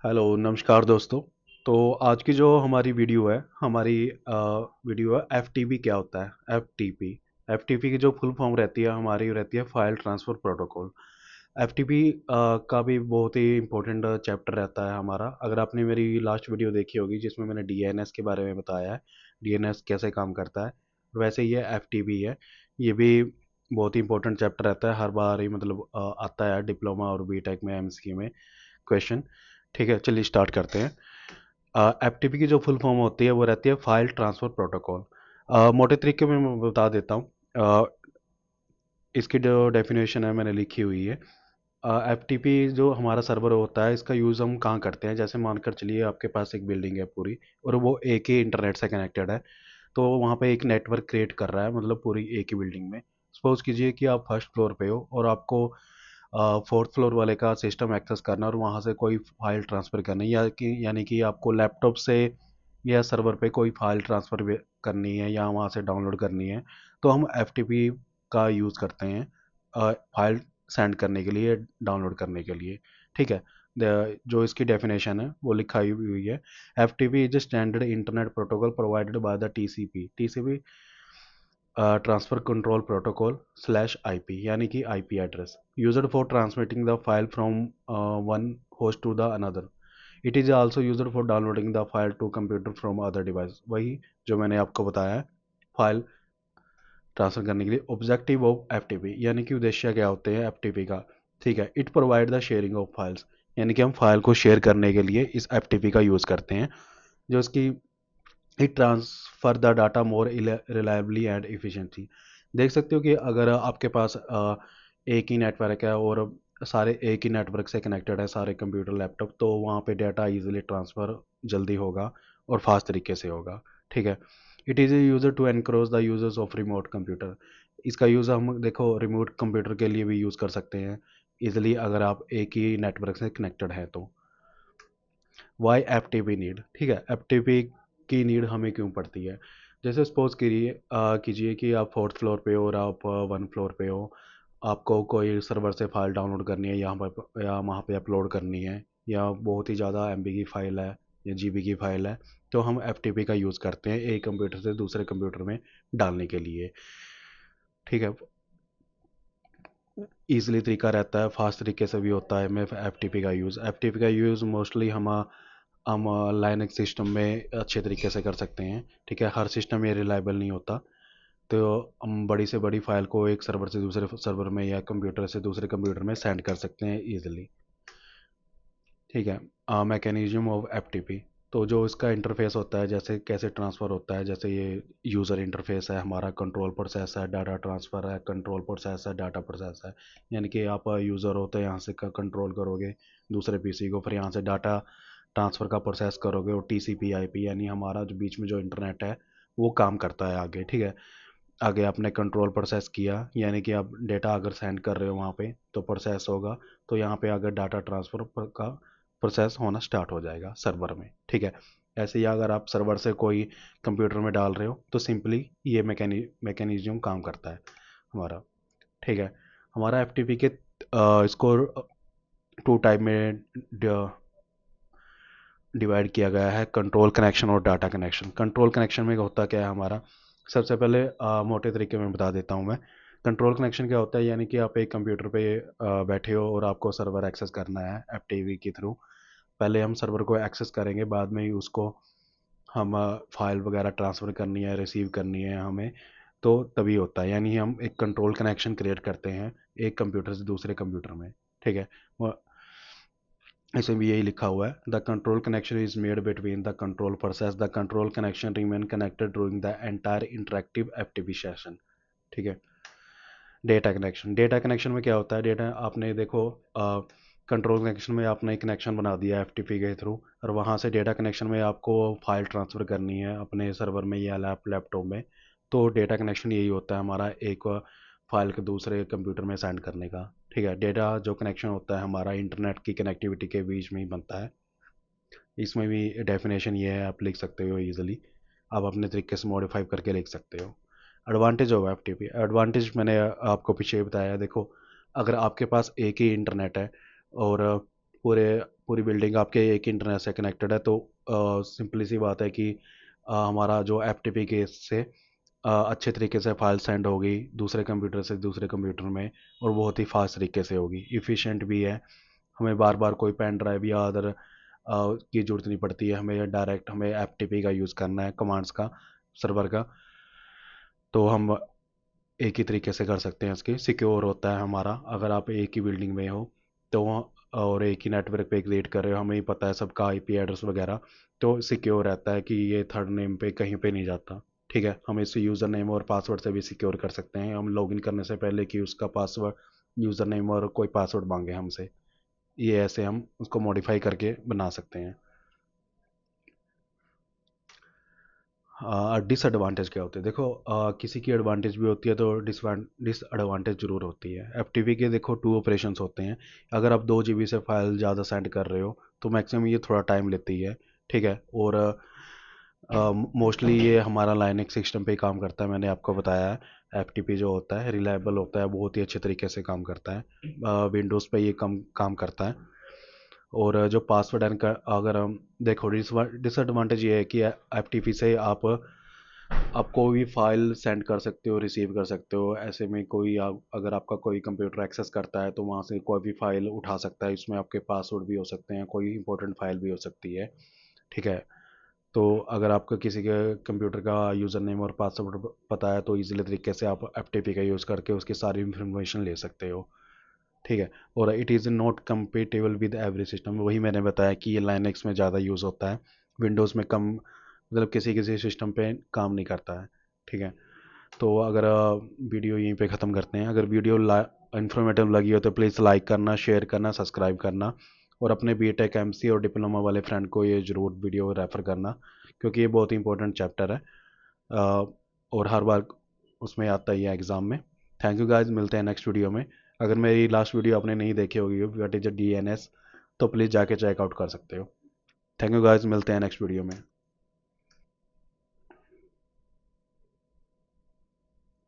Hello, नमस्कार दोस्तों। तो आज की जो हमारी वीडियो है एफटीपी क्या होता है। एफटीपी एफटीपी की जो फुल फॉर्म रहती है हमारी रहती है फाइल ट्रांसफ़र प्रोटोकॉल। एफटीपी का भी बहुत ही इम्पोर्टेंट चैप्टर रहता है हमारा। अगर आपने मेरी लास्ट वीडियो देखी होगी जिसमें मैंने डीएनएस के बारे में बताया है, डीएनएस कैसे काम करता है, वैसे ये एफटीपी है। ये भी बहुत ही इम्पोर्टेंट चैप्टर रहता है, हर बार ही मतलब आता है डिप्लोमा और बीटेक में एमएससी में क्वेश्चन। ठीक है, चलिए स्टार्ट करते हैं। एफटीपी की जो फुल फॉर्म होती है वो रहती है फाइल ट्रांसफ़र प्रोटोकॉल। मोटे तरीके में मैं बता देता हूँ। इसकी जो डेफिनेशन है मैंने लिखी हुई है। एफटीपी जो हमारा सर्वर होता है इसका यूज़ हम कहाँ करते हैं, जैसे मानकर चलिए आपके पास एक बिल्डिंग है पूरी और वो एक ही इंटरनेट से कनेक्टेड है। तो वहाँ पे एक नेटवर्क क्रिएट कर रहा है, मतलब पूरी एक ही बिल्डिंग में। सपोज कीजिए कि आप फर्स्ट फ्लोर पे हो और आपको फोर्थ फ्लोर वाले का सिस्टम एक्सेस करना और वहाँ से कोई फाइल ट्रांसफ़र करनी, यानी कि आपको लैपटॉप से या सर्वर पे कोई फाइल ट्रांसफ़र करनी है या वहाँ से डाउनलोड करनी है, तो हम एफ का यूज़ करते हैं फाइल सेंड करने के लिए, डाउनलोड करने के लिए। ठीक है। जो इसकी डेफिनेशन है वो लिखाई हुई है। F T P is standard internet protocol provided by the T C P transfer control protocol slash IP, यानी कि IP address used for transmitting the file from one host to the another. It is also used for downloading the file to computer from other device. वही जो मैंने आपको बताया है, file transfer करने के लिए। ऑब्जेक्टिव ऑफ FTP, यानी कि उद्देश्य क्या होते हैं FTP का। ठीक है। It provide the sharing of files, यानी कि हम फाइल को शेयर करने के लिए इस FTP का यूज़ करते हैं। जो इसकी it transfer the data more reliably and efficiently. देख सकते हो कि अगर आपके पास एक ही नेटवर्क है और सारे एक ही नेटवर्क से कनेक्टेड है, सारे कंप्यूटर लैपटॉप, तो वहाँ पे डाटा इजीली ट्रांसफ़र जल्दी होगा और फास्ट तरीके से होगा। ठीक है। It is user to encroach the users of remote computer. इसका यूज़ हम देखो रिमोट कंप्यूटर के लिए भी यूज़ कर सकते हैं इजीली, अगर आप एक ही नेटवर्क से कनेक्टेड है तो। Why F T P need. ठीक है, एफ टी पी की नीड हमें क्यों पड़ती है। जैसे सपोज कीजिए कि आप फोर्थ फ्लोर पे हो और आप वन फ्लोर पे हो। आपको कोई सर्वर से फाइल डाउनलोड करनी है, यहाँ पर या वहाँ पे अपलोड करनी है, या बहुत ही ज़्यादा MB की फ़ाइल है या GB की फ़ाइल है, तो हम एफ टी पी का यूज़ करते हैं एक कंप्यूटर से दूसरे कंप्यूटर में डालने के लिए। ठीक है। ईज़िली तरीका रहता है, फास्ट तरीके से भी होता है में एफ टी पी का यूज़ मोस्टली हम लाइनक्स सिस्टम में अच्छे तरीके से कर सकते हैं। ठीक है, हर सिस्टम ये रिलायबल नहीं होता। तो हम बड़ी से बड़ी फाइल को एक सर्वर से दूसरे सर्वर में या कंप्यूटर से दूसरे कंप्यूटर में सेंड कर सकते हैं ईजिली। ठीक है। Mechanism of FTP. तो जो इसका इंटरफेस होता है, जैसे कैसे ट्रांसफ़र होता है, जैसे ये यूज़र इंटरफेस है हमारा, कंट्रोल प्रोसेस है, डाटा ट्रांसफ़र है, कंट्रोल प्रोसेस है, डाटा प्रोसेस है। यानी कि आप यूज़र होते हैं, यहाँ से कंट्रोल करोगे दूसरे पीसी को, फिर यहाँ से डाटा ट्रांसफ़र का प्रोसेस करोगे और TCP IP, यानी हमारा जो बीच में जो इंटरनेट है वो काम करता है आगे। ठीक है। आगे आपने कंट्रोल प्रोसेस किया, यानी कि आप डेटा अगर सेंड कर रहे हो वहाँ पे तो प्रोसेस होगा, तो यहाँ पे अगर डाटा ट्रांसफ़र का प्रोसेस होना स्टार्ट हो जाएगा सर्वर में। ठीक है। ऐसे ही अगर आप सर्वर से कोई कंप्यूटर में डाल रहे हो तो सिंपली ये मैकेनिज्म काम करता है हमारा। ठीक है। हमारा FTP के इसको टू टाइप में डिवाइड किया गया है, कंट्रोल कनेक्शन और डाटा कनेक्शन। कंट्रोल कनेक्शन में होता क्या है हमारा, सबसे पहले मोटे तरीके में बता देता हूँ मैं। कंट्रोल कनेक्शन क्या होता है, यानी कि आप एक कंप्यूटर पे बैठे हो और आपको सर्वर एक्सेस करना है FTP के थ्रू। पहले हम सर्वर को एक्सेस करेंगे, बाद में ही उसको हम फाइल वगैरह ट्रांसफ़र करनी है, रिसीव करनी है हमें, तो तभी होता है। यानी हम एक कंट्रोल कनेक्शन क्रिएट करते हैं एक कंप्यूटर से दूसरे कंप्यूटर में। ठीक है। इसमें भी यही लिखा हुआ है, the control connection is made between the control process, the control connection remain connected during the entire interactive FTP session. ठीक है। डेटा कनेक्शन में क्या होता है, डेटा आपने देखो कंट्रोल कनेक्शन में आपने कनेक्शन बना दिया FTP के थ्रू, और वहाँ से डेटा कनेक्शन में आपको फाइल ट्रांसफ़र करनी है अपने सर्वर में या लैपटॉप में। तो डेटा कनेक्शन यही होता है हमारा, एक फाइल के दूसरे कंप्यूटर में सेंड करने का। ठीक है। डेटा जो कनेक्शन होता है हमारा इंटरनेट की कनेक्टिविटी के बीच में ही बनता है। इसमें भी डेफिनेशन ये है, आप लिख सकते हो इजीली, आप अपने तरीके से मॉडिफाई करके लिख सकते हो। एडवांटेज होगा FTP, एडवांटेज मैंने आपको पीछे बताया। देखो, अगर आपके पास एक ही इंटरनेट है और पूरे पूरी बिल्डिंग आपके एक इंटरनेट से कनेक्टेड है, तो सिंपली सी बात है कि हमारा जो एफटीपी केस से अच्छे तरीके से फाइल सेंड होगी दूसरे कंप्यूटर से दूसरे कंप्यूटर में, और बहुत ही फास्ट तरीके से होगी, इफ़िशिएंट भी है। हमें बार बार कोई पेन ड्राइव या अदर की ज़रूरत नहीं पड़ती है, हमें डायरेक्ट हमें एफटीपी का यूज़ करना है, कमांड्स का, सर्वर का, तो हम एक ही तरीके से कर सकते हैं। इसके सिक्योर होता है हमारा, अगर आप एक ही बिल्डिंग में हो तो और एक ही नेटवर्क पे क्रिएट कर रहे हो, हमें ही पता है सबका आईपी एड्रेस वगैरह, तो सिक्योर रहता है कि ये थर्ड नेम पे कहीं पे नहीं जाता। ठीक है, हम इसे यूज़र नेम और पासवर्ड से भी सिक्योर कर सकते हैं, हम लॉगिन करने से पहले कि उसका पासवर्ड, यूज़र नेम और कोई पासवर्ड मांगे हमसे, ये ऐसे हम उसको मॉडिफाई करके बना सकते हैं। डिसएडवांटेज क्या होते हैं? देखो, किसी की एडवांटेज भी होती है तो डिसएडवांटेज जरूर होती है। एफटीपी के देखो टू ऑपरेशंस होते हैं। अगर आप 2 जीबी से फाइल ज़्यादा सेंड कर रहे हो तो मैक्सिमम ये थोड़ा टाइम लेती है। ठीक है, और मोस्टली ये हमारा लाइनक्स सिस्टम पे ही काम करता है, मैंने आपको बताया है। एफटीपी जो होता है रिलायबल होता है, बहुत ही अच्छे तरीके से काम करता है। विंडोज़ पे ये कम काम करता है। और जो पासवर्ड एंड का, अगर हम देखो, डिसएडवांटेज ये है कि एफटीपी से आप कोई भी फाइल सेंड कर सकते हो, रिसीव कर सकते हो। ऐसे में कोई अगर आपका कोई कंप्यूटर एक्सेस करता है तो वहाँ से कोई भी फाइल उठा सकता है, इसमें आपके पासवर्ड भी हो सकते हैं, कोई इंपॉर्टेंट फाइल भी हो सकती है। ठीक है, तो अगर आपको किसी के कंप्यूटर का यूज़र नेम और पासवर्ड पता है तो इजीली तरीके से आप एफटीपी का यूज़ करके उसकी सारी इंफॉर्मेशन ले सकते हो। ठीक है, और it is not compatible with every system, वही मैंने बताया कि ये लाइनक्स में ज़्यादा यूज़ होता है, विंडोज़ में कम, मतलब किसी किसी सिस्टम पे काम नहीं करता है। ठीक है, तो अगर वीडियो यहीं पे ख़त्म करते हैं। अगर वीडियो इन्फॉर्मेटिव लगी हो तो प्लीज़ लाइक करना, शेयर करना, सब्सक्राइब करना, और अपने बीटेक एमसी और डिप्लोमा वाले फ्रेंड को ये ज़रूर वीडियो रेफ़र करना, क्योंकि ये बहुत ही इंपॉर्टेंट चैप्टर है, अ, और हर बार उसमें आता ही है एग्ज़ाम में। थैंक यू गाइस, मिलते हैं नेक्स्ट वीडियो में। अगर मेरी लास्ट वीडियो आपने नहीं देखी होगी, व्हाट इज़ अ डीएनएस, तो प्लीज़ जाके चेकआउट कर सकते हो। थैंक यू गाइस, मिलते हैं नेक्स्ट वीडियो में।